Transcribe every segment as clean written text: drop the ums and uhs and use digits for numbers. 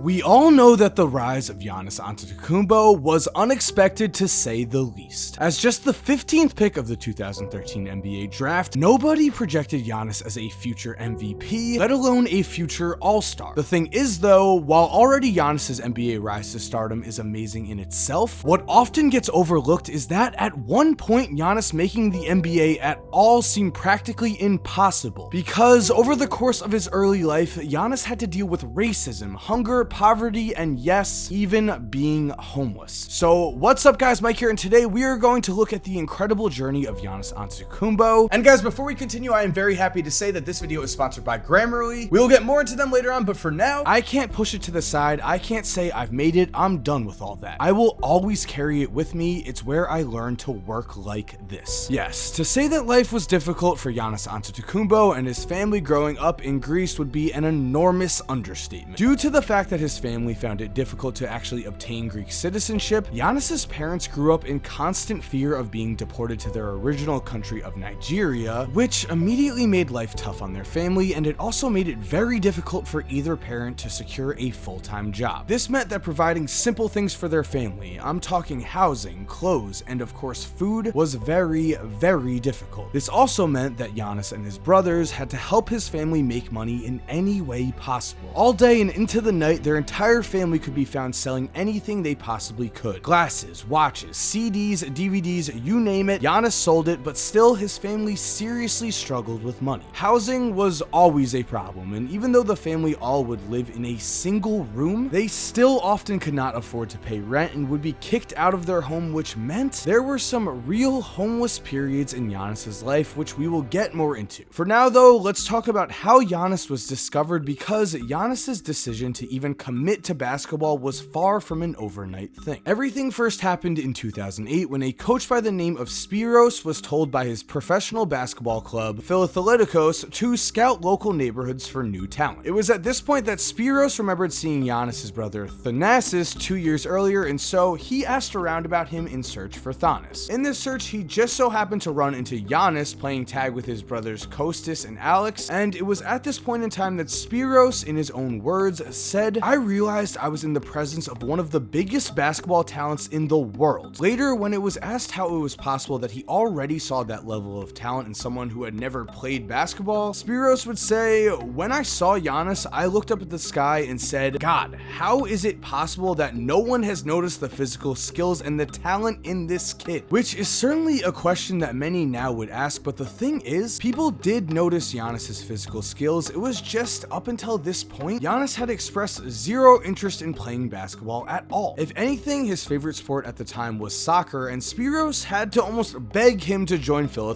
We all know that the rise of Giannis Antetokounmpo was unexpected to say the least. As just the 15th pick of the 2013 NBA draft, nobody projected Giannis as a future MVP, let alone a future All-Star. The thing is though, while already Giannis's NBA rise to stardom is amazing in itself, what often gets overlooked is that at one point Giannis making the NBA at all seemed practically impossible, because over the course of his early life, Giannis had to deal with racism, hunger, poverty, and yes, even being homeless. So what's up guys, Mike here, and today we are going to look at the incredible journey of Giannis Antetokounmpo. And guys, before we continue, I am very happy to say that this video is sponsored by Grammarly. We will get more into them later on, but for now, I can't push it to the side. I can't say I've made it, I'm done with all that. I will always carry it with me. It's where I learned to work like this. Yes, to say that life was difficult for Giannis Antetokounmpo and his family growing up in Greece would be an enormous understatement. Due to the fact that his family found it difficult to actually obtain Greek citizenship, Giannis's parents grew up in constant fear of being deported to their original country of Nigeria, which immediately made life tough on their family, and it also made it very difficult for either parent to secure a full-time job. This meant that providing simple things for their family, I'm talking housing, clothes, and of course food, was very, very difficult. This also meant that Giannis and his brothers had to help his family make money in any way possible. All day and into the night, their entire family could be found selling anything they possibly could. Glasses, watches, CDs, DVDs, you name it, Giannis sold it, but still his family seriously struggled with money. Housing was always a problem, and even though the family all would live in a single room, they still often could not afford to pay rent and would be kicked out of their home, which meant there were some real homeless periods in Giannis's life, which we will get more into. For now though, let's talk about how Giannis was discovered, because Giannis's decision to even commit to basketball was far from an overnight thing. Everything first happened in 2008 when a coach by the name of Spiros was told by his professional basketball club, Philadelphia, to scout local neighborhoods for new talent. It was at this point that Spiros remembered seeing Giannis's brother Thanasis 2 years earlier, and so he asked around about him in search for Thanas. In this search, he just so happened to run into Giannis playing tag with his brothers Kostas and Alex, and it was at this point in time that Spiros, in his own words, said, "I realized I was in the presence of one of the biggest basketball talents in the world." Later, when it was asked how it was possible that he already saw that level of talent in someone who had never played basketball, Spiros would say, "When I saw Giannis, I looked up at the sky and said, God, how is it possible that no one has noticed the physical skills and the talent in this kid?" Which is certainly a question that many now would ask, but the thing is, people did notice Giannis's physical skills. It was just up until this point, Giannis had expressed zero interest in playing basketball at all. If anything, his favorite sport at the time was soccer, and Spiros had to almost beg him to join Philadelphia.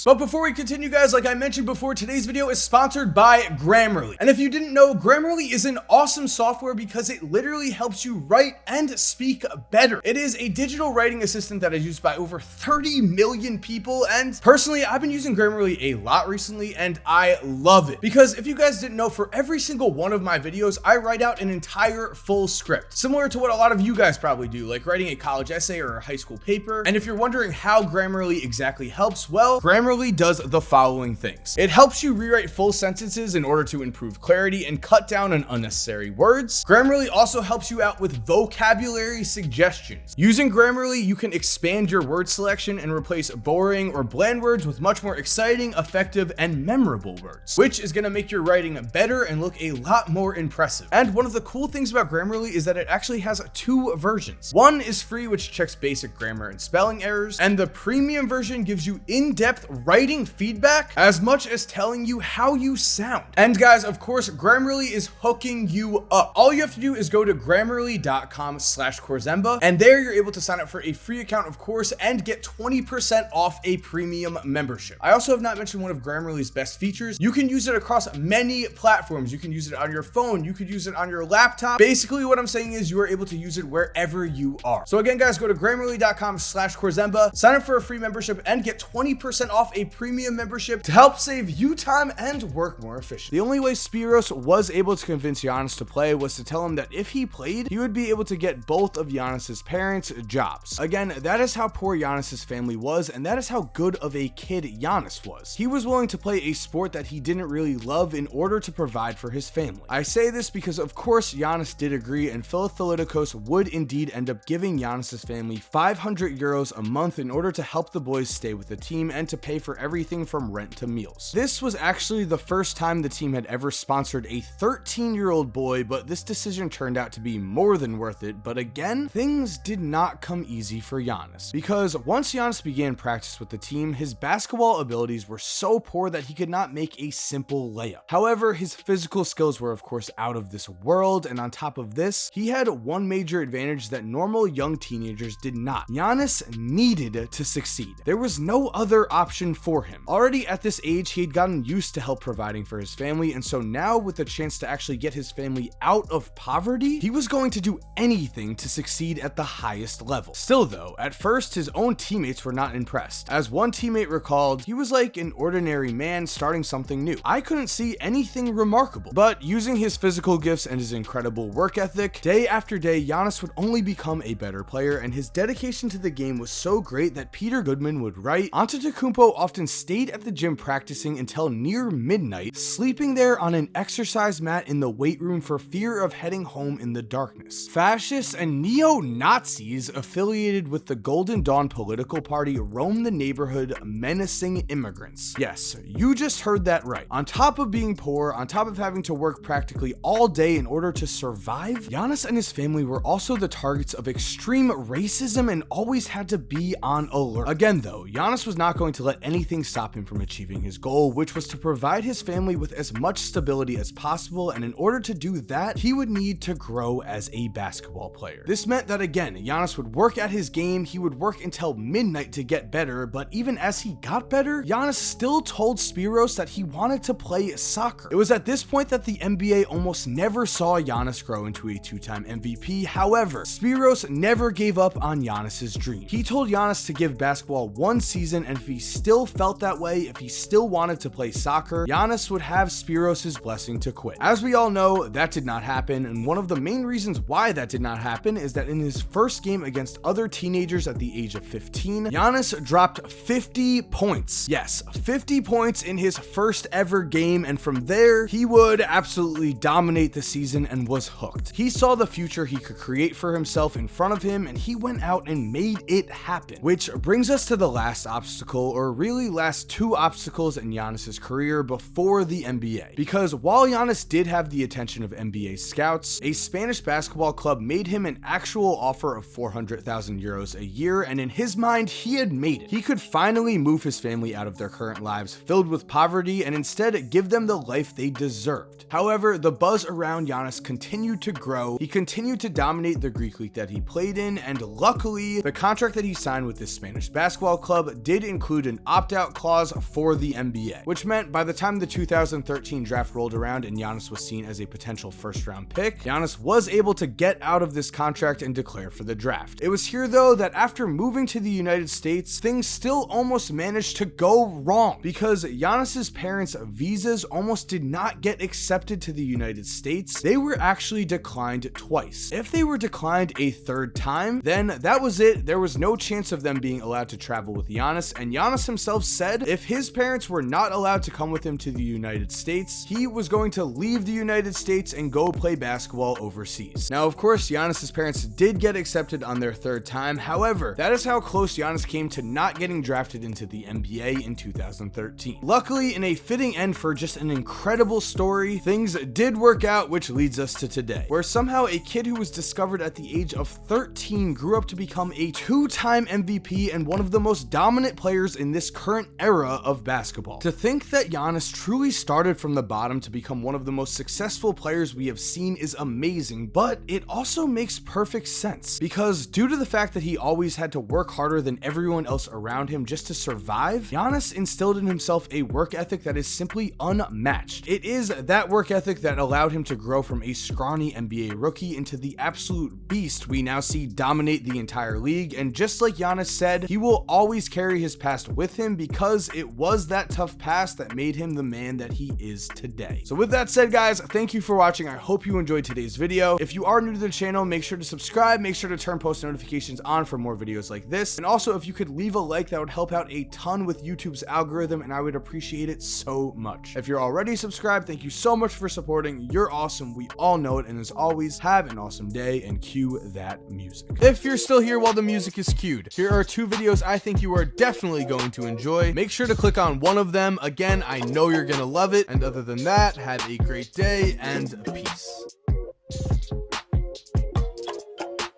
But before we continue guys, like I mentioned before, today's video is sponsored by Grammarly. And if you didn't know, Grammarly is an awesome software because it literally helps you write and speak better. It is a digital writing assistant that is used by over 30 million people, and personally, I've been using Grammarly a lot recently, and I love it. Because if you guys didn't know, for every single one of my videos, I write out an entire full script, similar to what a lot of you guys probably do, like writing a college essay or a high school paper. And if you're wondering how Grammarly exactly helps, well, Grammarly does the following things. It helps you rewrite full sentences in order to improve clarity and cut down on unnecessary words. Grammarly also helps you out with vocabulary suggestions. Using Grammarly, you can expand your word selection and replace boring or bland words with much more exciting, effective, and memorable words, which is going to make your writing better and look a lot more impressive. And one of the cool things about Grammarly is that it actually has two versions. One is free, which checks basic grammar and spelling errors, and the premium version gives you in-depth writing feedback as much as telling you how you sound. And guys, of course, Grammarly is hooking you up. All you have to do is go to grammarly.com/Korzemba, and there you're able to sign up for a free account, of course, and get 20% off a premium membership. I also have not mentioned one of Grammarly's best features. You can use it across many platforms. You can use it on your phone, you could use it on your laptop. Basically, what I'm saying is you are able to use it wherever you are. So again, guys, go to grammarly.com/Korzemba, sign up for a free membership, and get 20% off a premium membership to help save you time and work more efficiently. The only way Spiros was able to convince Giannis to play was to tell him that if he played, he would be able to get both of Giannis's parents jobs. Again, that is how poor Giannis's family was, and that is how good of a kid Giannis was. He was willing to play a sport that he didn't really love in order to provide for his family. I say this because of course, Giannis did agree, and Philadelphos would indeed end up giving Giannis's family €500 a month in order to help the boys stay with the team and to pay for everything from rent to meals. This was actually the first time the team had ever sponsored a 13-year-old boy, but this decision turned out to be more than worth it. But again, things did not come easy for Giannis, because once Giannis began practice with the team, his basketball abilities were so poor that he could not make a simple layup. However, his physical skills were of course out of this world, and on top of this, he had one major advantage that normal young teenagers did not. Giannis needed to succeed. There was no other option for him. Already at this age, he had gotten used to help providing for his family, and so now with the chance to actually get his family out of poverty, he was going to do anything to succeed at the highest level. Still though, at first his own teammates were not impressed. As one teammate recalled, he was like an ordinary man starting something new. I couldn't see anything remarkable, but using his physical gifts and his incredible work ethic, day after day, Giannis would only become a better player, and his dedication to the game was so great that Peter Goodman would write, "Antetokounmpo often stayed at the gym practicing until near midnight, sleeping there on an exercise mat in the weight room for fear of heading home in the darkness." Fascists and neo-Nazis affiliated with the Golden Dawn political party roamed the neighborhood menacing immigrants. Yes, you just heard that right. On top of being poor, on top of having to work practically all day in order to survive, Giannis and his family were also the targets of extreme racism and always had to be on alert. Again though, Giannis was not going to let anything stop him from achieving his goal, which was to provide his family with as much stability as possible, and in order to do that, he would need to grow as a basketball player. This meant that again, Giannis would work at his game, he would work until midnight to get better, but even as he got better, Giannis still told Spiros that he wanted to play soccer. It was at this point that the NBA almost never saw Giannis grow into a two-time MVP. However, Spiros never gave up on Giannis's dream. He told Giannis to give basketball one season, and if he still felt that way, if he still wanted to play soccer, Giannis would have Spiros' blessing to quit. As we all know, that did not happen, and one of the main reasons why that did not happen is that in his first game against other teenagers at the age of 15, Giannis dropped 50 points. Yes, 50 points in his first ever game, and from there, he would absolutely dominate the season and was hooked. He saw the future he could create for himself in front of him, and he went out and made it happen. Which brings us to the last obstacle, or really last two obstacles in Giannis's career before the NBA. Because while Giannis did have the attention of NBA scouts, a Spanish basketball club made him an actual offer of €400,000 a year, and in his mind, he had made it. He could finally move his family out of their current lives filled with poverty and instead give them the life they deserved. However, the buzz around Giannis continued to grow. He continued to dominate the Greek league that he played in, and luckily, the contract that he signed with this Spanish basketball club did include an opt-out clause for the NBA, which meant by the time the 2013 draft rolled around and Giannis was seen as a potential first-round pick, Giannis was able to get out of this contract and declare for the draft. It was here though that after moving to the United States, things still almost managed to go wrong, because Giannis's parents' visas almost did not get accepted to the United States. They were actually declined twice. If they were declined a third time, then that was it. There was no chance of them being allowed to travel with Giannis, and Giannis himself said if his parents were not allowed to come with him to the United States, he was going to leave the United States and go play basketball overseas. Now, of course, Giannis's parents did get accepted on their third time. However, that is how close Giannis came to not getting drafted into the NBA in 2013. Luckily, in a fitting end for just an incredible story, things did work out, which leads us to today, where somehow a kid who was discovered at the age of 13 grew up to become a two-time MVP and one of the most dominant players in this current era of basketball. To think that Giannis truly started from the bottom to become one of the most successful players we have seen is amazing, but it also makes perfect sense, because due to the fact that he always had to work harder than everyone else around him just to survive, Giannis instilled in himself a work ethic that is simply unmatched. It is that work ethic that allowed him to grow from a scrawny NBA rookie into the absolute beast we now see dominate the entire league, and just like Giannis said, he will always carry his past with him because it was that tough past that made him the man that he is today. So with that said, guys, thank you for watching. I hope you enjoyed today's video. If you are new to the channel, make sure to subscribe, make sure to turn post notifications on for more videos like this, and also if you could leave a like, that would help out a ton with YouTube's algorithm, and I would appreciate it so much. If you're already subscribed, thank you so much for supporting. You're awesome. awesome. We all know it. And as always, have an awesome day and cue that music. If you're still here while the music is cued, here are 2 videos I think you are definitely going to enjoy. Make sure to click on one of them. Again, I know you're gonna love it. And other than that, have a great day and peace.